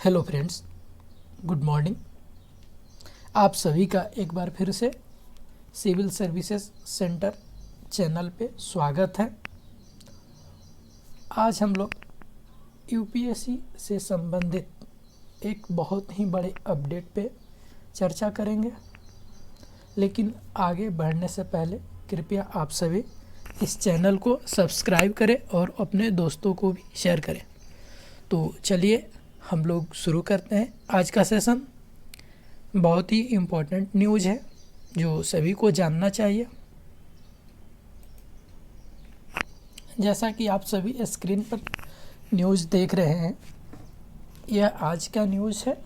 Hello friends, good morning. आप सभी का एक बार फिर से सिविल सर्विसेज सेंटर चैनल पे स्वागत है। आज हम लोग यूपीएससी से संबंधित एक बहुत ही बड़े अपडेट पे चर्चा करेंगे, लेकिन आगे बढ़ने से पहले कृपया आप सभी इस चैनल को सब्सक्राइब करें और अपने दोस्तों को भी शेयर करें। तो चलिए हम लोग शुरू करते हैं। आज का सेशन बहुत ही इम्पोर्टेंट न्यूज़ है जो सभी को जानना चाहिए। जैसा कि आप सभी स्क्रीन पर न्यूज़ देख रहे हैं, यह आज का न्यूज़ है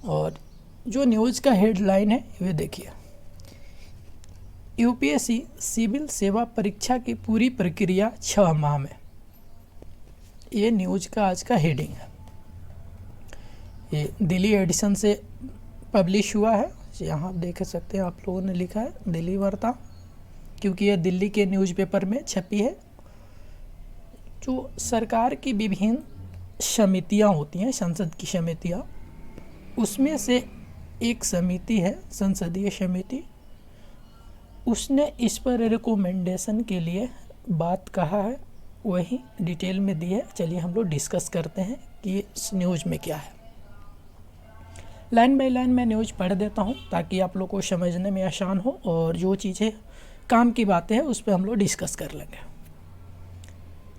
और जो न्यूज़ का हेडलाइन है वे देखिए। यूपीएससी सिविल सेवा परीक्षा की पूरी प्रक्रिया 6 माह में। ये न्यूज़ का आज का हेडिंग है। ये दिल्ली एडिशन से पब्लिश हुआ है। यहाँ आप देख सकते हैं, आप लोगों ने लिखा है दिल्ली वार्ता, क्योंकि यह दिल्ली के न्यूज़पेपर में छपी है। जो सरकार की विभिन्न समितियाँ होती हैं, संसद की समितियाँ, उसमें से एक समिति है संसदीय समिति। उसने इस पर रिकमेंडेशन के लिए बात कहा है, वही डिटेल में दी है। चलिए हम लोग डिस्कस करते हैं कि इस न्यूज़ में क्या है। लाइन बाय लाइन मैं न्यूज़ पढ़ देता हूं ताकि आप लोग को समझने में आसान हो, और जो चीज़ें काम की बातें हैं उस पर हम लोग डिस्कस कर लेंगे।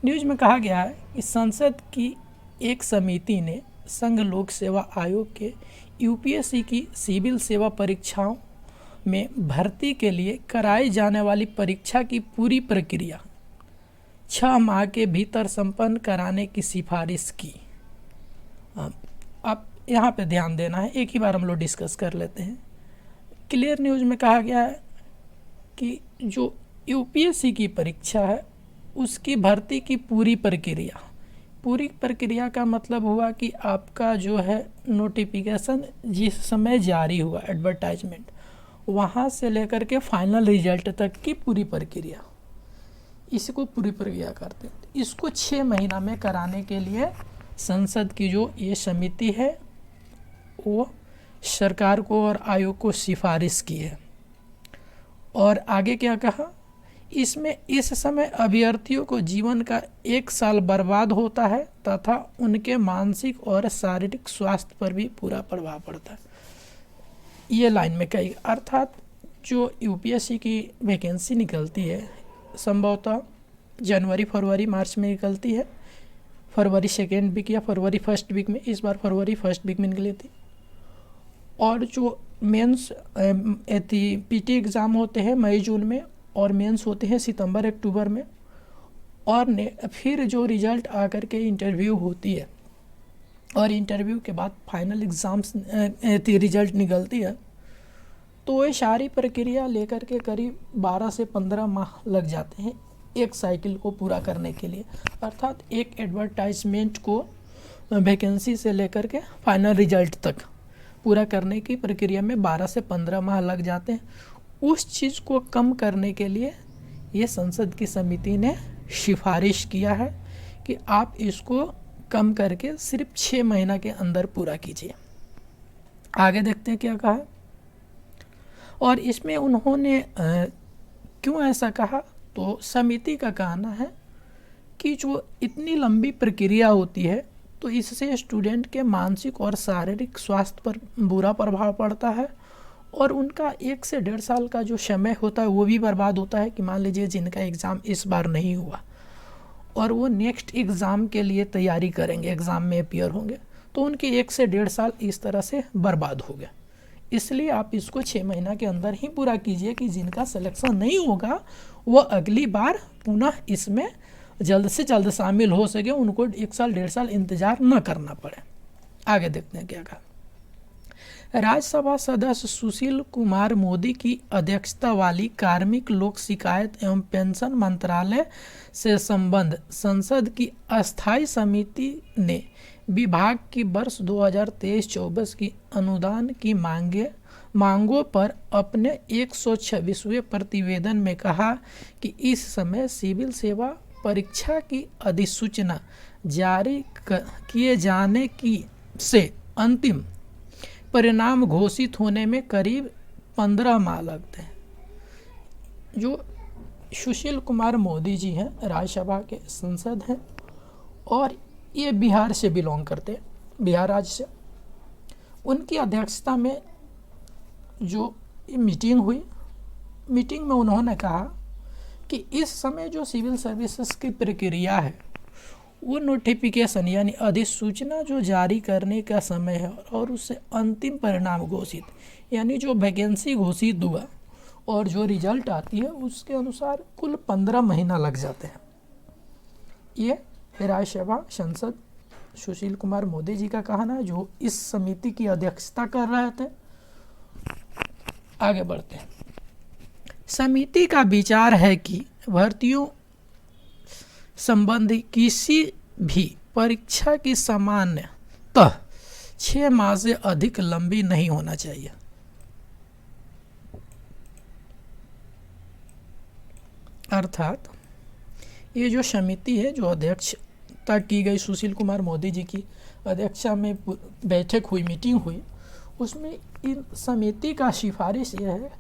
न्यूज़ में कहा गया है कि संसद की एक समिति ने संघ लोक सेवा आयोग के यूपीएससी की सिविल सेवा परीक्षाओं में भर्ती के लिए कराई जाने वाली परीक्षा की पूरी प्रक्रिया 6 माह के भीतर संपन्न कराने की सिफारिश की। आप यहाँ पे ध्यान देना है, एक ही बार हम लोग डिस्कस कर लेते हैं। क्लियर न्यूज़ में कहा गया है कि जो यूपीएससी की परीक्षा है उसकी भर्ती की पूरी प्रक्रिया का मतलब हुआ कि आपका जो है नोटिफिकेशन जिस समय जारी हुआ, एडवर्टाइजमेंट, वहाँ से लेकर के फाइनल रिजल्ट तक की पूरी प्रक्रिया, इसको पूरी प्रक्रिया करते हैं। इसको 6 महीना में कराने के लिए संसद की जो ये समिति है वो सरकार को और आयोग को सिफारिश की है। और आगे क्या कहा, इसमें इस समय अभ्यर्थियों को जीवन का 1 साल बर्बाद होता है तथा उनके मानसिक और शारीरिक स्वास्थ्य पर भी पूरा प्रभाव पड़ता है। ये लाइन में कही, अर्थात जो यूपीएससी की वैकेंसी निकलती है संभवतः जनवरी, फरवरी, मार्च में निकलती है। फरवरी सेकेंड वीक या फरवरी फर्स्ट वीक में, इस बार फरवरी फर्स्ट वीक में निकली थी। और जो मेंस पीटी एग्ज़ाम होते हैं मई जून में, और मेंस होते हैं सितंबर अक्टूबर में, और फिर जो रिज़ल्ट आकर के इंटरव्यू होती है और इंटरव्यू के बाद फाइनल एग्ज़ाम्स रिज़ल्ट निकलती है, तो ये सारी प्रक्रिया लेकर के करीब 12 से 15 माह लग जाते हैं एक साइकिल को पूरा करने के लिए। अर्थात एक एडवर्टाइजमेंट को वैकेंसी से लेकर के फाइनल रिजल्ट तक पूरा करने की प्रक्रिया में 12 से 15 माह लग जाते हैं। उस चीज़ को कम करने के लिए ये संसद की समिति ने सिफारिश किया है कि आप इसको कम करके सिर्फ 6 महीना के अंदर पूरा कीजिए। आगे देखते हैं क्या कहा है। और इसमें उन्होंने क्यों ऐसा कहा, तो समिति का कहना है कि जो इतनी लंबी प्रक्रिया होती है तो इससे स्टूडेंट के मानसिक और शारीरिक स्वास्थ्य पर बुरा प्रभाव पड़ता है, और उनका 1 से 1.5 साल का जो समय होता है वो भी बर्बाद होता है। कि मान लीजिए जिनका एग्ज़ाम इस बार नहीं हुआ और वो नेक्स्ट एग्ज़ाम के लिए तैयारी करेंगे, एग्ज़ाम में अपीयर होंगे, तो उनके 1 से 1.5 साल इस तरह से बर्बाद हो गए। इसलिए आप इसको 6 महीना के अंदर ही पूरा कीजिए कि जिनका सिलेक्शन नहीं होगा वो अगली बार पुनः इसमें जल्द से जल्द शामिल हो सके, उनको 1 साल 1.5 साल इंतज़ार न करना पड़े। आगे देखते हैं क्या कहा। राज्यसभा सदस्य सुशील कुमार मोदी की अध्यक्षता वाली कार्मिक लोक शिकायत एवं पेंशन मंत्रालय से संबद्ध संसद की अस्थायी समिति ने विभाग की वर्ष 2023-24 की अनुदान की मांगों पर अपने 126वें प्रतिवेदन में कहा कि इस समय सिविल सेवा परीक्षा की अधिसूचना जारी किए जाने की से अंतिम परिणाम घोषित होने में करीब 15 माह लगते हैं। जो सुशील कुमार मोदी जी हैं, राज्यसभा के सांसद हैं और ये बिहार से बिलोंग करते हैं, बिहार राज्य से। उनकी अध्यक्षता में जो मीटिंग हुई, मीटिंग में उन्होंने कहा कि इस समय जो सिविल सर्विसेज की प्रक्रिया है वो नोटिफिकेशन यानी अधिसूचना जो जारी करने का समय है और उससे अंतिम परिणाम घोषित यानी जो वैकेंसी घोषित हुआ और जो रिजल्ट आती है उसके अनुसार कुल 15 महीना लग जाते हैं। ये राज्यसभा सांसद सुशील कुमार मोदी जी का कहना है, जो इस समिति की अध्यक्षता कर रहे थे। आगे बढ़ते हैं। समिति का विचार है कि भर्तियों संबंधी किसी भी परीक्षा की सामान्यतः 6 माह से अधिक लंबी नहीं होना चाहिए। अर्थात ये जो समिति है, जो अध्यक्षता की गई सुशील कुमार मोदी जी की अध्यक्षता में बैठक हुई, मीटिंग हुई, उसमें इन समिति का सिफारिश यह है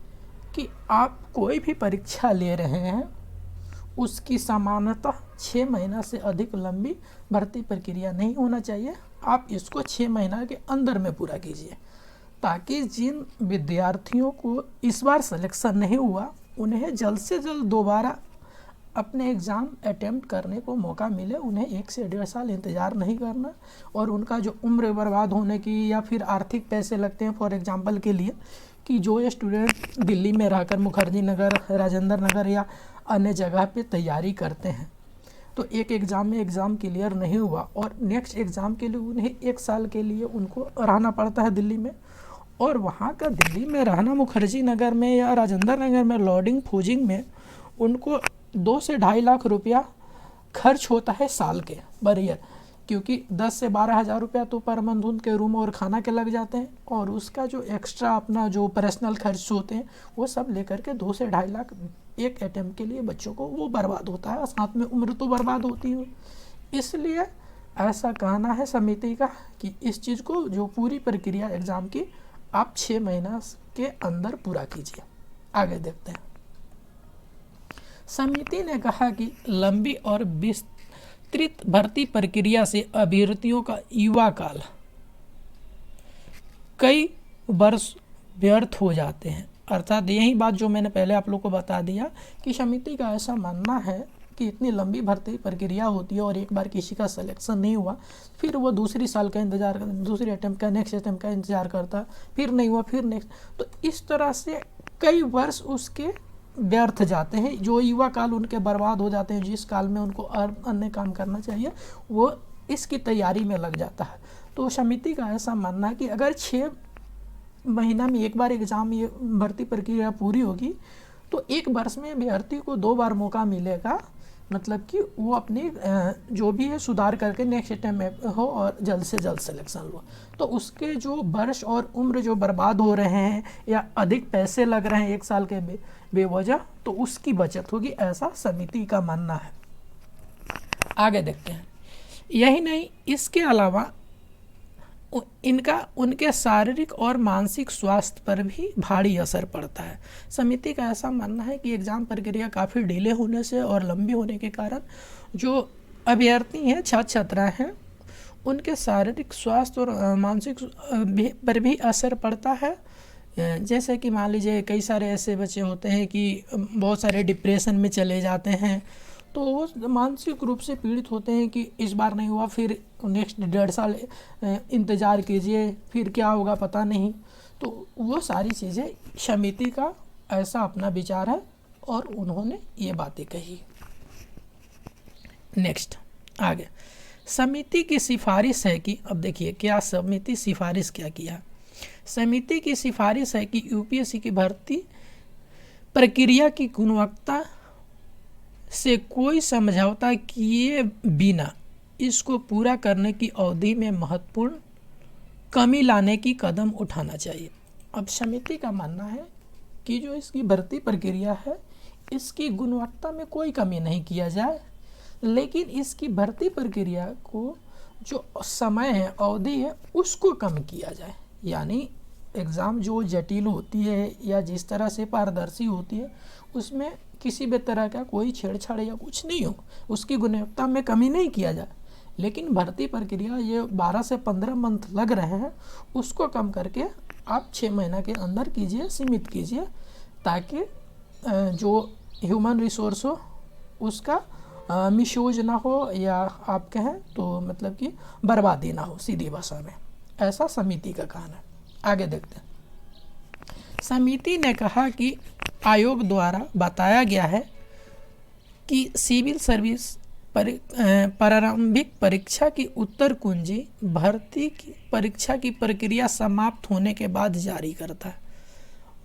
कि आप कोई भी परीक्षा ले रहे हैं उसकी सामान्यतः 6 महीना से अधिक लंबी भर्ती प्रक्रिया नहीं होना चाहिए। आप इसको 6 महीना के अंदर में पूरा कीजिए, ताकि जिन विद्यार्थियों को इस बार सिलेक्शन नहीं हुआ उन्हें जल्द से जल्द दोबारा अपने एग्ज़ाम अटेम्प्ट करने को मौका मिले। उन्हें 1 से 1.5 साल इंतज़ार नहीं करना और उनका जो उम्र बर्बाद होने की या फिर आर्थिक पैसे लगते हैं, फॉर एग्जांपल के लिए कि जो स्टूडेंट दिल्ली में रहकर मुखर्जी नगर, राजेंद्र नगर या अन्य जगह पे तैयारी करते हैं, तो एक एग्ज़ाम में एग्ज़ाम क्लियर नहीं हुआ और नेक्स्ट एग्ज़ाम के लिए उन्हें 1 साल के लिए उनको रहना पड़ता है दिल्ली में, और वहाँ का दिल्ली में रहना, मुखर्जी नगर में या राजेंद्र नगर में लॉजिंग फूजिंग में उनको 2 से 2.5 लाख रुपया खर्च होता है साल के पर ईयर, क्योंकि 10 से 12 हज़ार रुपया तो पर मंथ उनके रूम और खाना के लग जाते हैं, और उसका जो एक्स्ट्रा अपना जो पर्सनल खर्च होते हैं वो सब लेकर के 2 से 2.5 लाख एक अटेम्प्ट के लिए बच्चों को वो बर्बाद होता है, साथ में उम्र तो बर्बाद होती है। इसलिए ऐसा कहना है समिति का कि इस चीज़ को, जो पूरी प्रक्रिया एग्ज़ाम की, आप 6 महीना के अंदर पूरा कीजिए। आगे देखते हैं। समिति ने कहा कि लंबी और विस्तृत भर्ती प्रक्रिया से अभ्यर्थियों का युवा काल कई वर्ष व्यर्थ हो जाते हैं। अर्थात यही बात जो मैंने पहले आप लोग को बता दिया कि समिति का ऐसा मानना है कि इतनी लंबी भर्ती प्रक्रिया होती है और एक बार किसी का सिलेक्शन नहीं हुआ फिर वो दूसरी साल का इंतज़ार, दूसरी अटेम्प्ट का, नेक्स्ट अटेम्प्ट का इंतज़ार करता, फिर नहीं हुआ, फिर नेक्स्ट, तो इस तरह से कई वर्ष उसके व्यर्थ जाते हैं, जो युवा काल उनके बर्बाद हो जाते हैं। जिस काल में उनको अन्य काम करना चाहिए वो इसकी तैयारी में लग जाता है। तो समिति का ऐसा मानना है कि अगर 6 महीना में एक बार एग्ज़ाम, ये भर्ती प्रक्रिया पूरी होगी तो 1 वर्ष में अभ्यर्थी को 2 बार मौका मिलेगा, मतलब कि वो अपनी जो भी है सुधार करके नेक्स्ट अटेम्प्ट में हो और जल्द से जल्द सिलेक्शन हो। तो उसके जो वर्ष और उम्र जो बर्बाद हो रहे हैं या अधिक पैसे लग रहे हैं 1 साल के बेवजह, तो उसकी बचत होगी, ऐसा समिति का मानना है। आगे देखते हैं। यही नहीं, इसके अलावा इनका उनके शारीरिक और मानसिक स्वास्थ्य पर भी भारी असर पड़ता है। समिति का ऐसा मानना है कि एग्ज़ाम प्रक्रिया काफ़ी डिले होने से और लंबी होने के कारण जो अभ्यर्थी हैं, छात्र छात्राएँ हैं, उनके शारीरिक स्वास्थ्य और मानसिक पर भी असर पड़ता है। जैसे कि मान लीजिए कई सारे ऐसे बच्चे होते हैं कि बहुत सारे डिप्रेशन में चले जाते हैं, तो वो मानसिक रूप से पीड़ित होते हैं कि इस बार नहीं हुआ, फिर नेक्स्ट 1.5 साल इंतज़ार कीजिए, फिर क्या होगा पता नहीं। तो वो सारी चीज़ें समिति का ऐसा अपना विचार है और उन्होंने ये बातें कही। नेक्स्ट आगे, समिति की सिफारिश है कि, अब देखिए क्या समिति सिफारिश क्या किया। समिति की सिफारिश है कि यूपीएससी की भर्ती प्रक्रिया की गुणवत्ता से कोई समझौता किए बिना इसको पूरा करने की अवधि में महत्वपूर्ण कमी लाने की कदम उठाना चाहिए। अब समिति का मानना है कि जो इसकी भर्ती प्रक्रिया है इसकी गुणवत्ता में कोई कमी नहीं किया जाए, लेकिन इसकी भर्ती प्रक्रिया को जो समय है, अवधि है, उसको कम किया जाए। यानी एग्ज़ाम जो जटिल होती है या जिस तरह से पारदर्शी होती है, उसमें किसी भी तरह का कोई छेड़छाड़ या कुछ नहीं हो, उसकी गुणवत्ता में कमी नहीं किया जाए। लेकिन भर्ती प्रक्रिया ये 12 से 15 मंथ लग रहे हैं, उसको कम करके आप 6 महीना के अंदर कीजिए, सीमित कीजिए, ताकि जो ह्यूमन रिसोर्स हो उसका मिसयूज ना हो, या आप कहें तो मतलब कि बर्बादी ना हो, सीधी भाषा में। ऐसा समिति का कहना है। आगे देखते हैं। समिति ने कहा कि आयोग द्वारा बताया गया है कि सिविल सर्विस प्रारंभिक परीक्षा की उत्तर कुंजी भर्ती की परीक्षा की प्रक्रिया समाप्त होने के बाद जारी करता है।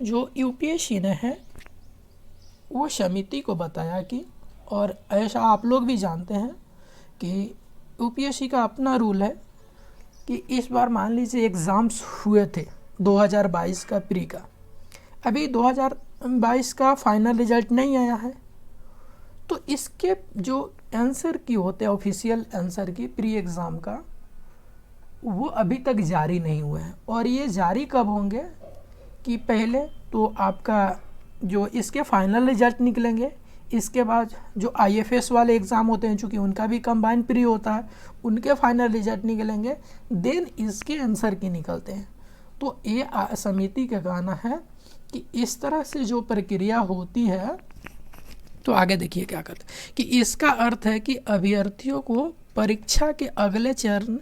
जो यूपीएससी ने है वो समिति को बताया कि, और ऐसा आप लोग भी जानते हैं कि यूपीएससी का अपना रूल है कि इस बार मान लीजिए एग्ज़ाम्स हुए थे 2022 का प्री का, अभी 2022 का फाइनल रिजल्ट नहीं आया है, तो इसके जो आंसर की होते हैं ऑफिशियल आंसर की प्री एग्ज़ाम का, वो अभी तक जारी नहीं हुए हैं। और ये जारी कब होंगे कि पहले तो आपका जो इसके फाइनल रिजल्ट निकलेंगे, इसके बाद जो आईएफएस वाले एग्ज़ाम होते हैं, चूँकि उनका भी कंबाइंड प्री होता है, उनके फाइनल रिजल्ट निकलेंगे, देन इसके आंसर की निकलते हैं। तो ये समिति का कहना है कि इस तरह से जो प्रक्रिया होती है, तो आगे देखिए क्या करते हैं कि इसका अर्थ है कि अभ्यर्थियों को परीक्षा के अगले चरण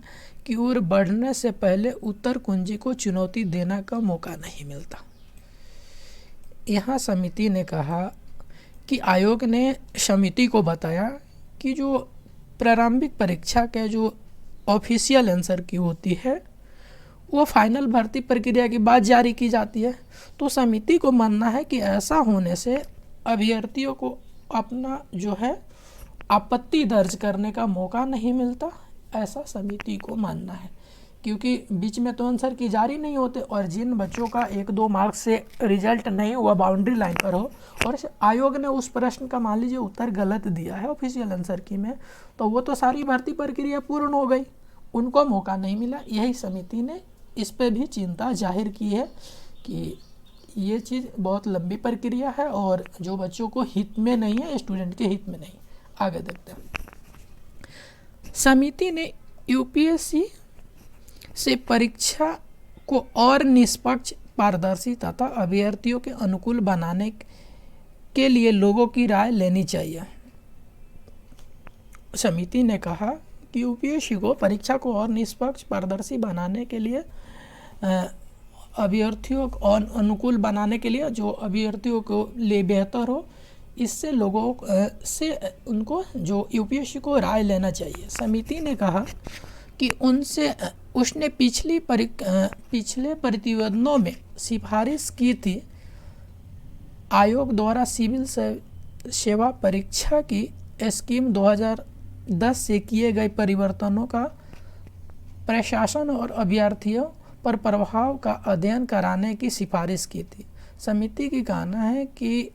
की ओर बढ़ने से पहले उत्तर कुंजी को चुनौती देने का मौका नहीं मिलता। यहाँ समिति ने कहा कि आयोग ने समिति को बताया कि जो प्रारंभिक परीक्षा के जो ऑफिशियल आंसर की होती है वो फाइनल भर्ती प्रक्रिया के बाद जारी की जाती है। तो समिति को मानना है कि ऐसा होने से अभ्यर्थियों को अपना जो है आपत्ति दर्ज करने का मौका नहीं मिलता, ऐसा समिति को मानना है। क्योंकि बीच में तो आंसर की जारी नहीं होते, और जिन बच्चों का 1-2 मार्क्स से रिजल्ट नहीं हुआ, बाउंड्री लाइन पर हो, और आयोग ने उस प्रश्न का मान लीजिए उत्तर गलत दिया है ऑफिशियल आंसर की में, तो वो तो सारी भर्ती प्रक्रिया पूर्ण हो गई, उनको मौका नहीं मिला। यही समिति ने इस पर भी चिंता जाहिर की है कि ये चीज़ बहुत लंबी प्रक्रिया है और जो बच्चों को हित में नहीं है, स्टूडेंट के हित में नहीं। आगे देखते हैं। समिति ने यूपीएससी से परीक्षा को और निष्पक्ष, पारदर्शी तथा अभ्यर्थियों के अनुकूल बनाने के लिए लोगों की राय लेनी चाहिए। समिति ने कहा कि यूपीएससी को परीक्षा को और निष्पक्ष, पारदर्शी बनाने के लिए, अभ्यर्थियों को और अनुकूल बनाने के लिए, जो अभ्यर्थियों को लिए बेहतर हो, इससे लोगों से उनको जो यूपीएससी को राय लेना चाहिए। समिति ने कहा कि उसने पिछले प्रतिवेदनों में सिफारिश की थी आयोग द्वारा सिविल सेवा परीक्षा की स्कीम 2010 से किए गए परिवर्तनों का प्रशासन और अभ्यर्थियों पर प्रभाव का अध्ययन कराने की सिफारिश की थी। समिति की कहना है कि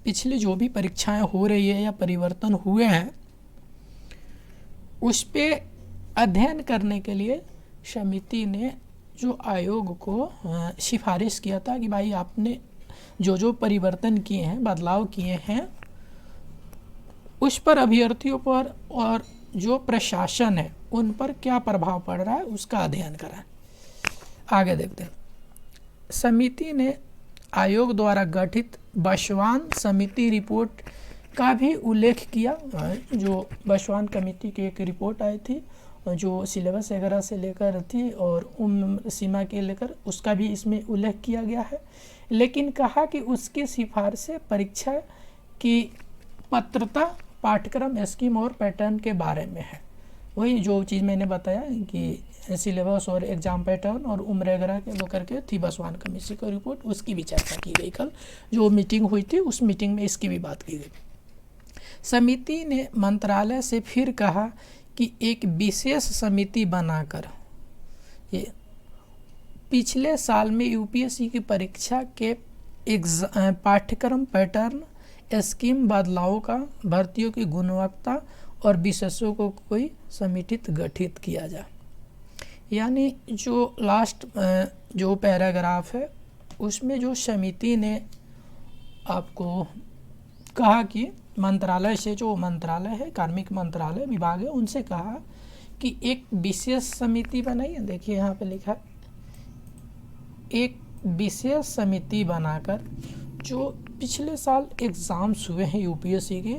पिछली जो भी परीक्षाएं हो रही है या परिवर्तन हुए हैं, उस पे अध्ययन करने के लिए समिति ने जो आयोग को सिफारिश किया था कि भाई आपने जो परिवर्तन किए हैं, बदलाव किए हैं, उस पर अभ्यर्थियों पर और जो प्रशासन है उन पर क्या प्रभाव पड़ रहा है, उसका अध्ययन करें। आगे देखते हैं। समिति ने आयोग द्वारा गठित बसवान समिति रिपोर्ट का भी उल्लेख किया। जो बसवान कमेटी की एक रिपोर्ट आई थी जो सिलेबस वगैरह से लेकर थी और उम्र सीमा के लेकर, उसका भी इसमें उल्लेख किया गया है। लेकिन कहा कि उसकी सिफारिशें परीक्षा की पात्रता, पाठ्यक्रम, स्कीम और पैटर्न के बारे में है। वही जो चीज़ मैंने बताया कि सिलेबस और एग्ज़ाम पैटर्न और उम्र वगैरह के वो करके थी बसवान कमेटी की रिपोर्ट, उसकी भी चर्चा की गई। कल जो मीटिंग हुई थी उस मीटिंग में इसकी भी बात की गई। समिति ने मंत्रालय से फिर कहा कि एक विशेष समिति बनाकर ये पिछले साल में यूपीएससी की परीक्षा के पाठ्यक्रम, पैटर्न, स्कीम बदलावों का, भर्तियों की गुणवत्ता और विशेषज्ञों को कोई समिति गठित किया जाए। यानी जो लास्ट जो पैराग्राफ है उसमें जो समिति ने आपको कहा कि मंत्रालय से, जो मंत्रालय है कार्मिक मंत्रालय विभाग है, उनसे कहा कि एक विशेष समिति बनाइए। देखिए यहाँ पे लिखा है एक विशेष समिति बनाकर जो पिछले साल एग्ज़ाम्स हुए हैं यूपीएससी के,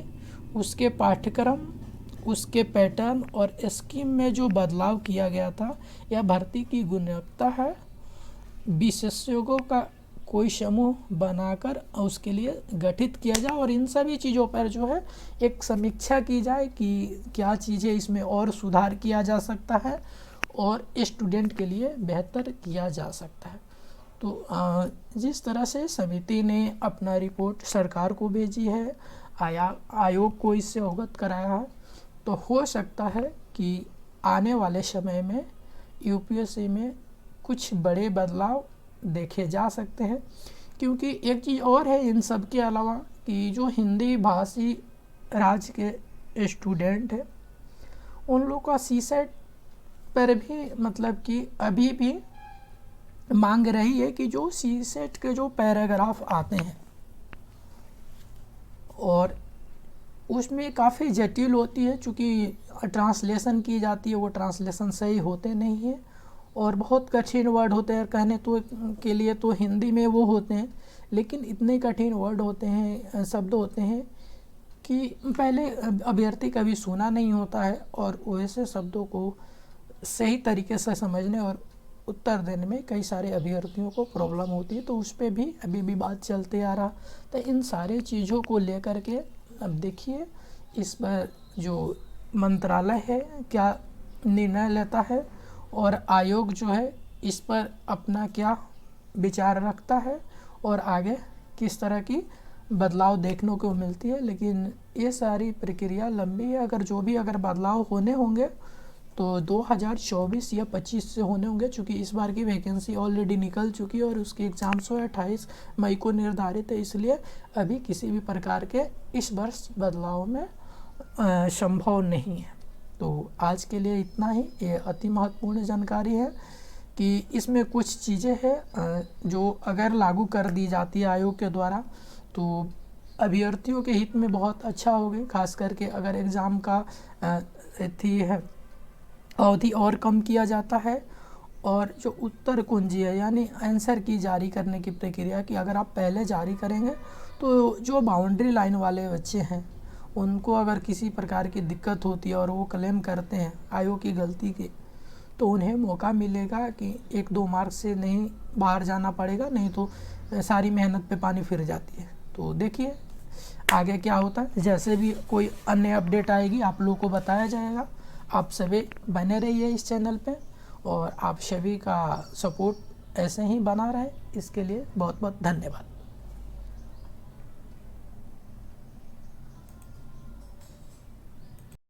उसके पाठ्यक्रम, उसके पैटर्न और स्कीम में जो बदलाव किया गया था या भर्ती की गुणवत्ता है, विशेषज्ञों का कोई समूह बनाकर उसके लिए गठित किया जाए और इन सभी चीज़ों पर जो है एक समीक्षा की जाए कि क्या चीज़ें इसमें और सुधार किया जा सकता है और स्टूडेंट के लिए बेहतर किया जा सकता है। तो जिस तरह से समिति ने अपना रिपोर्ट सरकार को भेजी है, आयोग को इससे अवगत कराया है, तो हो सकता है कि आने वाले समय में यूपीएससी में कुछ बड़े बदलाव देखे जा सकते हैं। क्योंकि एक चीज़ और है इन सब के अलावा कि जो हिंदी भाषी राज्य के स्टूडेंट हैं उन लोग का सीसेट पर भी मतलब कि अभी भी मांग रही है कि जो सीसेट के जो पैराग्राफ आते हैं और उसमें काफ़ी जटिल होती है, चूँकि ट्रांसलेशन की जाती है, वो ट्रांसलेशन सही होते नहीं है और बहुत कठिन वर्ड होते हैं। कहने तो के लिए तो हिंदी में वो होते हैं, लेकिन इतने कठिन वर्ड होते हैं, शब्द होते हैं कि पहले अभ्यर्थी कभी सुना नहीं होता है और वैसे शब्दों को सही तरीके से समझने और उत्तर देने में कई सारे अभ्यर्थियों को प्रॉब्लम होती है। तो उस पर भी अभी भी बात चलते आ रहा। तो इन सारे चीज़ों को लेकर के अब देखिए इस पर जो मंत्रालय है क्या निर्णय लेता है और आयोग जो है इस पर अपना क्या विचार रखता है और आगे किस तरह की बदलाव देखने को मिलती है। लेकिन ये सारी प्रक्रिया लंबी है। अगर बदलाव होने होंगे तो 2024 या 25 से होने होंगे, क्योंकि इस बार की वैकेंसी ऑलरेडी निकल चुकी है और उसकी एग्ज़ाम्स 28 मई को निर्धारित है। इसलिए अभी किसी भी प्रकार के इस वर्ष बदलाव में संभव नहीं है। तो आज के लिए इतना ही। ये अति महत्वपूर्ण जानकारी है कि इसमें कुछ चीज़ें हैं जो अगर लागू कर दी जाती है आयोग के द्वारा तो अभ्यर्थियों के हित में बहुत अच्छा होगा। खास करके अगर एग्ज़ाम का अवधि और कम किया जाता है और जो उत्तर कुंजी है यानी आंसर की जारी करने की प्रक्रिया की अगर आप पहले जारी करेंगे तो जो बाउंड्री लाइन वाले बच्चे हैं उनको अगर किसी प्रकार की दिक्कत होती है और वो क्लेम करते हैं आयोग की गलती की, तो उन्हें मौका मिलेगा कि 1-2 मार्क्स से नहीं बाहर जाना पड़ेगा, नहीं तो सारी मेहनत पे पानी फिर जाती है। तो देखिए आगे क्या होता है। जैसे भी कोई अन्य अपडेट आएगी आप लोगों को बताया जाएगा। आप सभी बने रहिए इस चैनल पे और आप सभी का सपोर्ट ऐसे ही बना रहे। इसके लिए बहुत बहुत धन्यवाद।